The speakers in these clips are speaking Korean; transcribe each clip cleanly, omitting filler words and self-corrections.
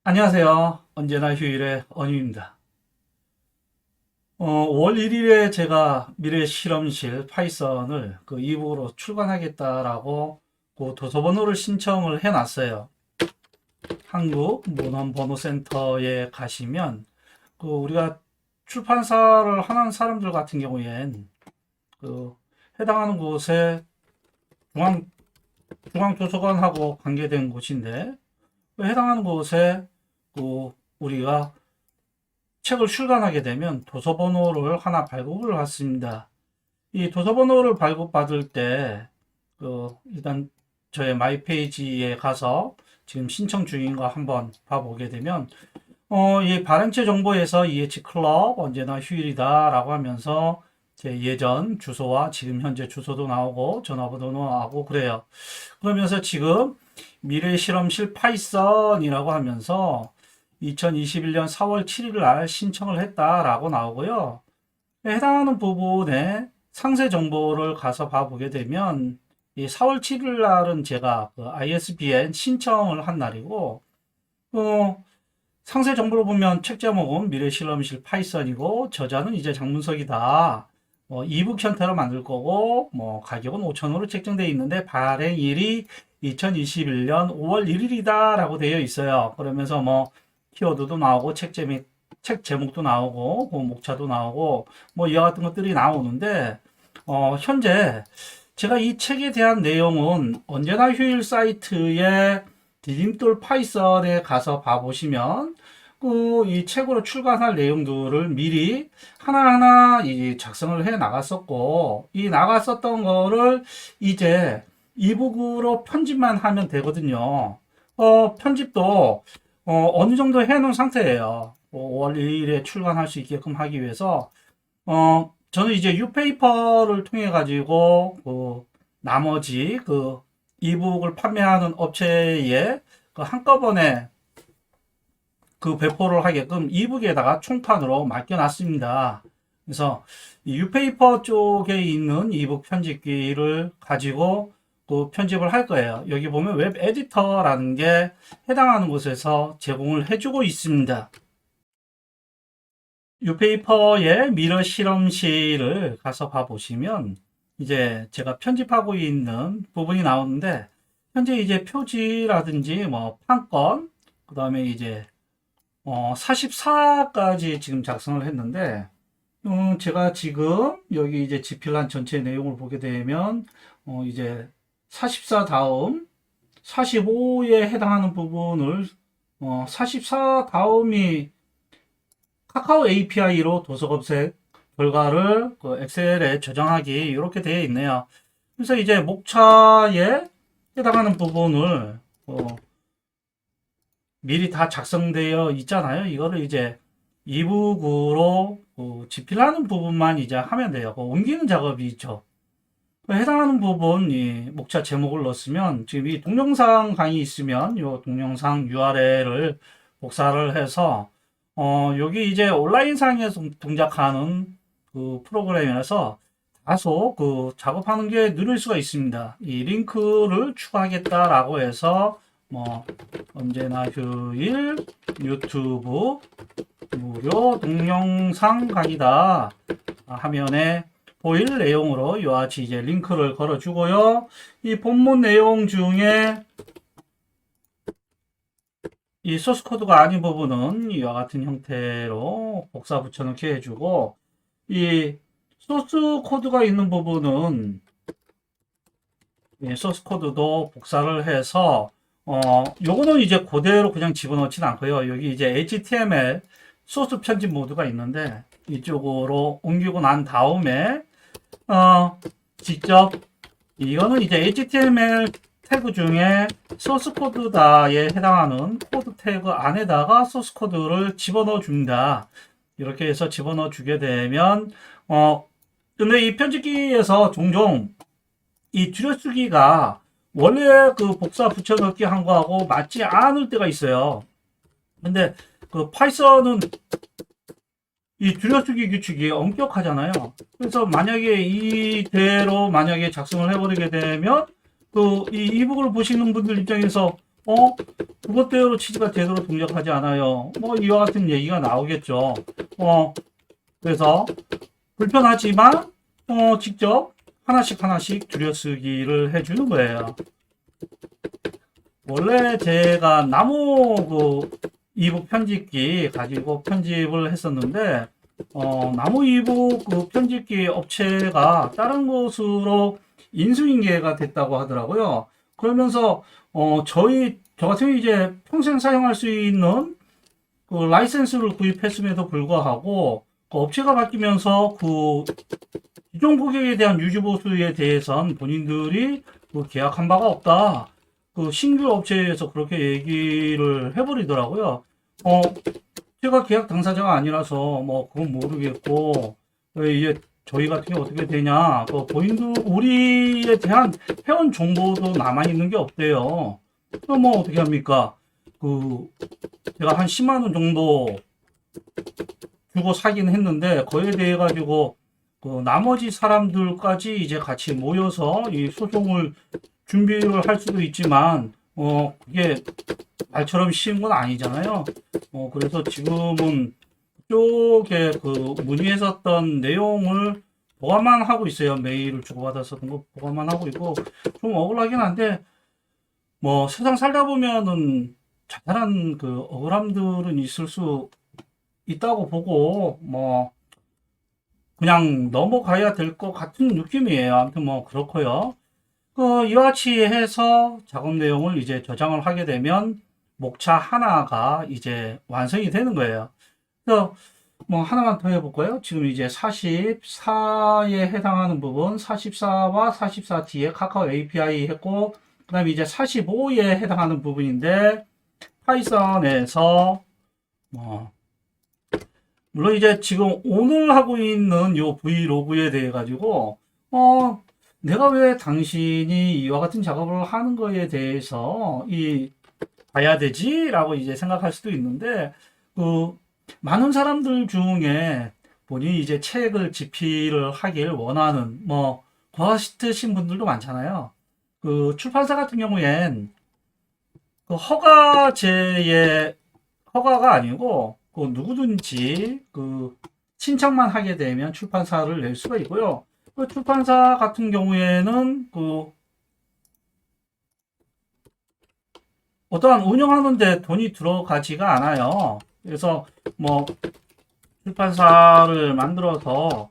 안녕하세요. 언제나 휴일의 언유입니다. 5월 1일에 제가 미래 실험실 파이썬을 그 이북으로 출간하겠다라고 그 도서번호를 신청을 해놨어요. 한국문헌번호센터에 가시면 그 우리가 출판사를 하는 사람들 같은 경우엔 그 해당하는 곳에 중앙도서관하고 관계된 곳인데 그 해당하는 곳에 그 우리가 책을 출간하게 되면 도서번호를 하나 발급을 받습니다. 이 도서번호를 발급받을 때 일단 저의 마이 페이지에 가서 지금 신청 중인 거 한번 봐보게 되면 이 발행처 정보에서 EH 클럽 언제나 휴일이다 라고 하면서 제 예전 주소와 지금 현재 주소도 나오고 전화번호도 나오고 그래요. 그러면서 지금 미래실험실 파이썬이라고 하면서 2021년 4월 7일 날 신청을 했다라고 나오고요. 해당하는 부분에 상세 정보를 가서 봐보게 되면 이 4월 7일 날은 제가 그 ISBN 신청을 한 날이고 상세 정보를 보면 책 제목은 미래실험실 파이썬이고 저자는 이제 장문석이다. 이북 형태로 만들 거고 가격은 5,000원으로 책정되어 있는데 발행일이 2021년 5월 1일이다 라고 되어 있어요. 그러면서 키워드도 나오고 책 제목도 나오고 목차도 나오고 이와 같은 것들이 나오는데 현재 제가 이 책에 대한 내용은 언제나 휴일 사이트에 디딤돌 파이썬에 가서 봐보시면 이 책으로 출간할 내용들을 미리 하나하나 작성을 해 나갔었고 이 나갔었던 거를 이제 이북으로 편집만 하면 되거든요. 편집도 어느 정도 해놓은 상태예요. 5월 1일에 출간할 수 있게끔 하기 위해서 저는 이제 유페이퍼를 통해 가지고 나머지 이북을 판매하는 업체에 한꺼번에 배포를 하게끔 이북에다가 총판으로 맡겨놨습니다. 그래서 이 유페이퍼 쪽에 있는 이북 편집기를 가지고 편집을 할 거예요. 여기 보면 웹 에디터라는 게 해당하는 곳에서 제공을 해주고 있습니다. 유페이퍼의 미러 실험실을 가서 봐보시면 이제 제가 편집하고 있는 부분이 나오는데 현재 이제 표지라든지 판권 그 다음에 이제 44까지 지금 작성을 했는데 제가 지금 여기 이제 집필한 전체 내용을 보게 되면 이제 44 다음 45에 해당하는 부분을 44 다음이 카카오 API로 도서 검색 결과를 엑셀에 저장하기 이렇게 되어 있네요. 그래서 이제 목차에 해당하는 부분을 미리 다 작성되어 있잖아요. 이거를 이제 이북으로 집필하는 부분만 이제 하면 돼요. 옮기는 작업이 있죠. 해당하는 부분, 이 목차 제목을 넣었으면 지금 이 동영상 강의 있으면 이 동영상 URL을 복사를 해서 여기 이제 온라인상에서 동작하는 프로그램이라서 다소 작업하는 게 느릴 수가 있습니다. 이 링크를 추가하겠다라고 해서 언제나 휴일 유튜브 무료 동영상 강의다 화면에 보일 내용으로 이와 같이 이제 링크를 걸어주고요. 이 본문 내용 중에 이 소스 코드가 아닌 부분은 이와 같은 형태로 복사 붙여넣기 해주고 이 소스 코드가 있는 부분은 소스 코드도 복사를 해서 요거는 이제 그대로 그냥 집어넣지는 않고요. 여기 이제 HTML 소스 편집 모드가 있는데 이쪽으로 옮기고 난 다음에 직접 이거는 이제 HTML 태그 중에 소스 코드다에 해당하는 코드 태그 안에다가 소스 코드를 집어넣어 줍니다. 이렇게 해서 집어넣어 주게 되면 근데 이 편집기에서 종종 이 줄여쓰기가 원래 복사 붙여넣기 한 거하고 맞지 않을 때가 있어요. 근데 그 파이썬은 이 줄여쓰기 규칙이 엄격하잖아요. 그래서 만약에 이대로 만약에 작성을 해버리게 되면 그 이 이북을 보시는 분들 입장에서 그것대로 치즈가 제대로 동작하지 않아요. 뭐 이와 같은 얘기가 나오겠죠. 그래서 불편하지만 직접 하나씩 하나씩 줄여쓰기를 해주는 거예요. 원래 제가 나무 그 이북 편집기 가지고 편집을 했었는데 나무 이북 그 편집기 업체가 다른 곳으로 인수인계가 됐다고 하더라고요. 그러면서 저 같은 경우 이제 평생 사용할 수 있는 그 라이센스를 구입했음에도 불구하고 그 업체가 바뀌면서 그 기존 고객에 대한 유지 보수에 대해선 본인들이 그 계약한 바가 없다. 그 신규 업체에서 그렇게 얘기를 해버리더라고요. 제가 계약 당사자가 아니라서 뭐 그건 모르겠고 이제 저희 같은 게 어떻게 되냐? 그 본인들 우리에 대한 회원 정보도 남아 있는 게 없대요. 그럼 뭐 어떻게 합니까? 그 제가 한 10만 원 정도 주고 사긴 했는데 그에 대해 가지고 그 나머지 사람들까지 이제 같이 모여서 이 소송을 준비를 할 수도 있지만 그게 말처럼 쉬운 건 아니잖아요. 그래서 지금은 그쪽에 그 문의했었던 내용을 보관만 하고 있어요. 메일을 주고받았었던 거 보관만 하고 있고 좀 억울하긴 한데 뭐 세상 살다 보면은 자잘한 그 억울함들은 있을 수 있다고 보고 뭐 그냥 넘어가야 될 것 같은 느낌이에요. 아무튼 뭐 그렇고요. 이와 같이 해서 작업 내용을 이제 저장을 하게 되면 목차 하나가 이제 완성이 되는 거예요. 그래서 뭐 하나만 더 해볼까요? 지금 이제 44에 해당하는 부분, 44와 44 뒤에 카카오 API 했고, 그 다음에 이제 45에 해당하는 부분인데, 파이썬에서, 물론 이제 지금 오늘 하고 있는 요 브이로그에 대해 가지고, 내가 왜 당신이 이와 같은 작업을 하는 거에 대해서 봐야 되지? 라고 이제 생각할 수도 있는데, 많은 사람들 중에 본인이 이제 책을 집필을 하길 원하는, 그와 같으신 분들도 많잖아요. 출판사 같은 경우엔, 허가제의, 허가가 아니고, 누구든지, 신청만 하게 되면 출판사를 낼 수가 있고요. 출판사 같은 경우에는, 어떠한 운영하는데 돈이 들어가지가 않아요. 그래서, 출판사를 만들어서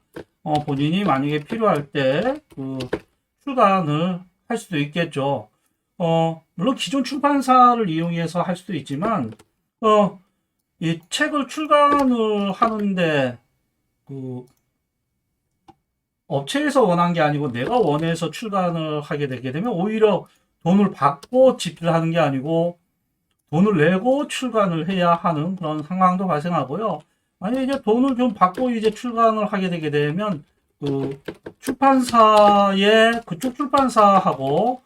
본인이 만약에 필요할 때 출간을 할 수도 있겠죠. 물론 기존 출판사를 이용해서 할 수도 있지만 이 책을 출간을 하는데 업체에서 원한 게 아니고 내가 원해서 출간을 하게 되게 되면 오히려 돈을 받고 집필하는 게 아니고 돈을 내고 출간을 해야 하는 그런 상황도 발생하고요. 만약에 이제 돈을 좀 받고 이제 출간을 하게 되게 되면 출판사의 그쪽 출판사하고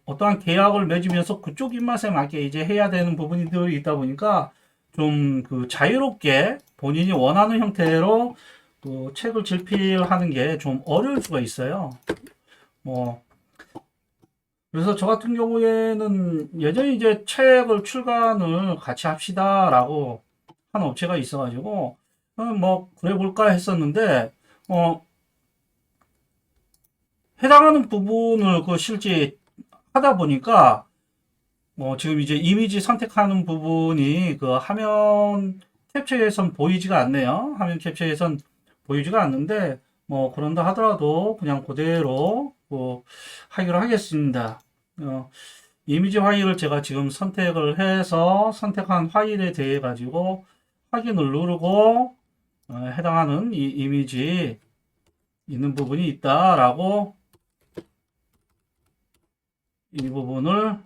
어떠한 계약을 맺으면서 그쪽 입맛에 맞게 이제 해야 되는 부분들이 있다 보니까 좀 자유롭게 본인이 원하는 형태로 책을 집필하는 게 좀 어려울 수가 있어요. 그래서 저 같은 경우에는 예전에 이제 책을 출간을 같이 합시다라고 한 업체가 있어가지고 그래 볼까 했었는데 해당하는 부분을 실제 하다 보니까 지금 이제 이미지 선택하는 부분이 화면 캡처에선 보이지가 않네요. 화면 캡처에선 보이지가 않는데 그런다 하더라도 그냥 그대로 하기로 하겠습니다. 이미지 파일을 제가 지금 선택을 해서 선택한 파일에 대해 가지고 확인을 누르고 해당하는 이 이미지 있는 부분이 있다라고 이 부분을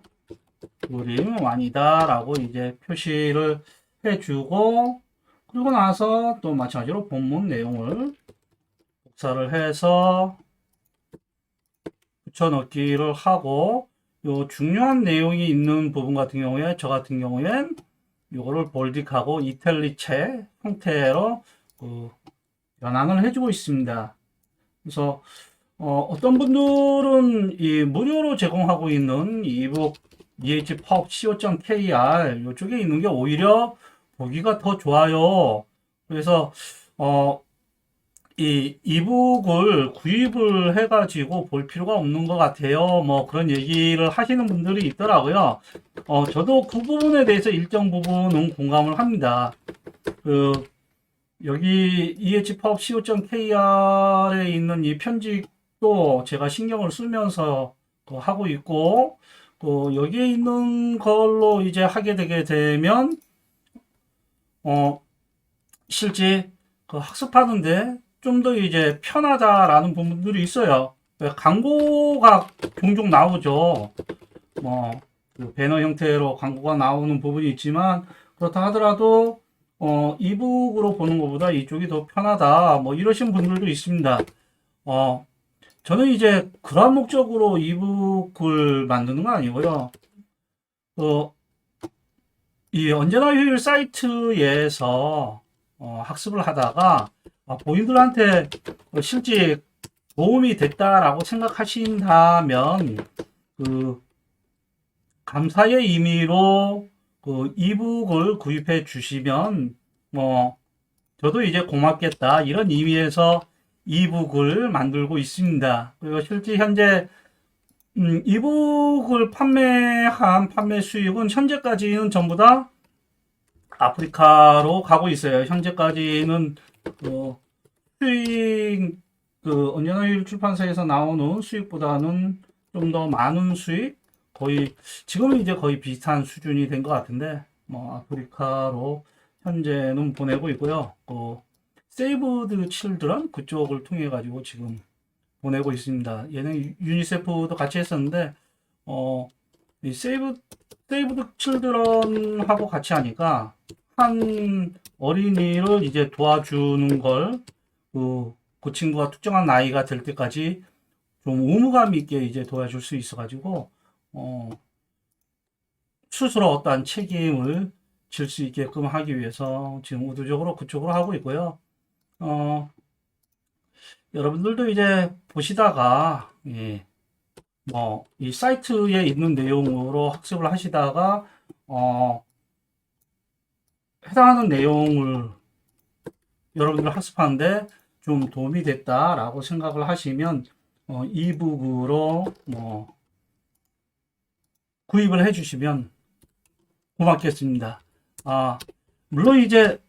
그림 완이다 라고 이제 표시를 해주고 그리고 나서 또 마찬가지로 본문 내용을 복사를 해서 붙여넣기를 하고 요 중요한 내용이 있는 부분 같은 경우에 저 같은 경우엔 요거를 볼딩하고 이탈리체 형태로 변환을 해주고 있습니다. 그래서 어떤 분들은 이 무료로 제공하고 있는 이북 ehpub.co.kr 이쪽에 있는 게 오히려 보기가 더 좋아요. 그래서 이 이북을 구입을 해가지고 볼 필요가 없는 것 같아요. 뭐 그런 얘기를 하시는 분들이 있더라고요. 저도 그 부분에 대해서 일정 부분은 공감을 합니다. 그 여기 ehpub.co.kr에 있는 이 편집도 제가 신경을 쓰면서 하고 있고, 여기에 있는 걸로 이제 하게 되게 되면 실제 학습하는데 좀 더 이제 편하다라는 부분들이 있어요. 광고가 종종 나오죠. 그 배너 형태로 광고가 나오는 부분이 있지만, 그렇다 하더라도 이북으로 보는 것보다 이쪽이 더 편하다, 뭐 이러신 분들도 있습니다. 저는 이제 그런 목적으로 이북을 만드는 건 아니고요. 이 언제나 휴일 사이트에서 학습을 하다가 본인들한테 실제 도움이 됐다라고 생각하신다면 그 감사의 의미로 그 이북을 구입해 주시면 저도 이제 고맙겠다 이런 의미에서 이북을 만들고 있습니다. 그리고 실제 현재 이북을 판매한 판매 수익은 현재까지는 전부 다 아프리카로 가고 있어요. 현재까지는 수익 언제나 출판사에서 나오는 수익보다는 좀 더 많은 수익, 거의 지금은 이제 거의 비슷한 수준이 된 것 같은데 아프리카로 현재는 보내고 있고요. 세이브드 칠드런 그쪽을 통해 가지고 지금 보내고 있습니다. 얘는 유니세프도 같이 했었는데 이 세이브드 칠드런하고 같이 하니까 한 어린이를 이제 도와주는 걸 그 친구가 특정한 나이가 될 때까지 좀 의무감 있게 이제 도와줄 수 있어가지고 스스로 어떠한 책임을 질 수 있게끔 하기 위해서 지금 의도적으로 그쪽으로 하고 있고요. 여러분들도 이제 보시다가 이 사이트에 있는 내용으로 학습을 하시다가 해당하는 내용을 여러분들 학습하는데 좀 도움이 됐다라고 생각을 하시면 이북으로 구입을 해주시면 고맙겠습니다. 물론 이제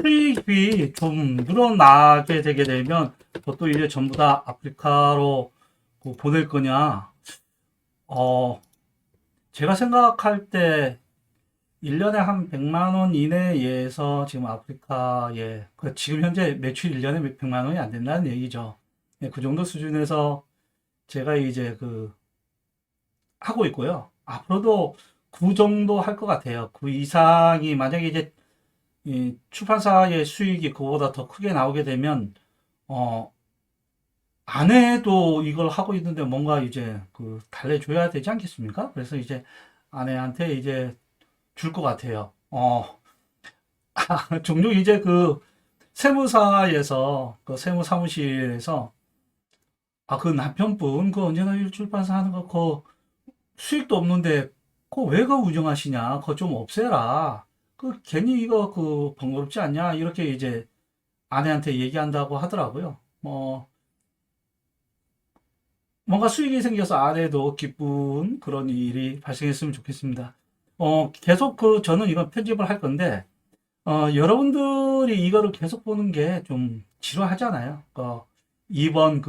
수익이 좀 늘어나게 되게 되면 그것도 이제 전부 다 아프리카로 보낼 거냐? 제가 생각할 때 1년에 한 100만 원 이내에서 지금 아프리카에 지금 현재 매출 1년에 100만 원이 안 된다는 얘기죠. 그 정도 수준에서 제가 이제 하고 있고요. 앞으로도 그 정도 할 것 같아요. 그 이상이 만약에 이제 이 출판사의 수익이 그거보다 더 크게 나오게 되면 아내도 이걸 하고 있는데 뭔가 이제 달래줘야 되지 않겠습니까? 그래서 이제 아내한테 이제 줄 것 같아요. 종종 이제 세무사에서 세무사무실에서 그 남편분 언제나 일출판사 하는 거 수익도 없는데 왜 운영하시냐? 그거 좀 없애라. 괜히 이거 번거롭지 않냐? 이렇게 이제 아내한테 얘기한다고 하더라고요. 뭔가 수익이 생겨서 아내도 기쁜 그런 일이 발생했으면 좋겠습니다. 계속 저는 이건 편집을 할 건데, 여러분들이 이거를 계속 보는 게 좀 지루하잖아요. 이번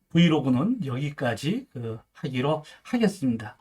브이로그는 여기까지 하기로 하겠습니다.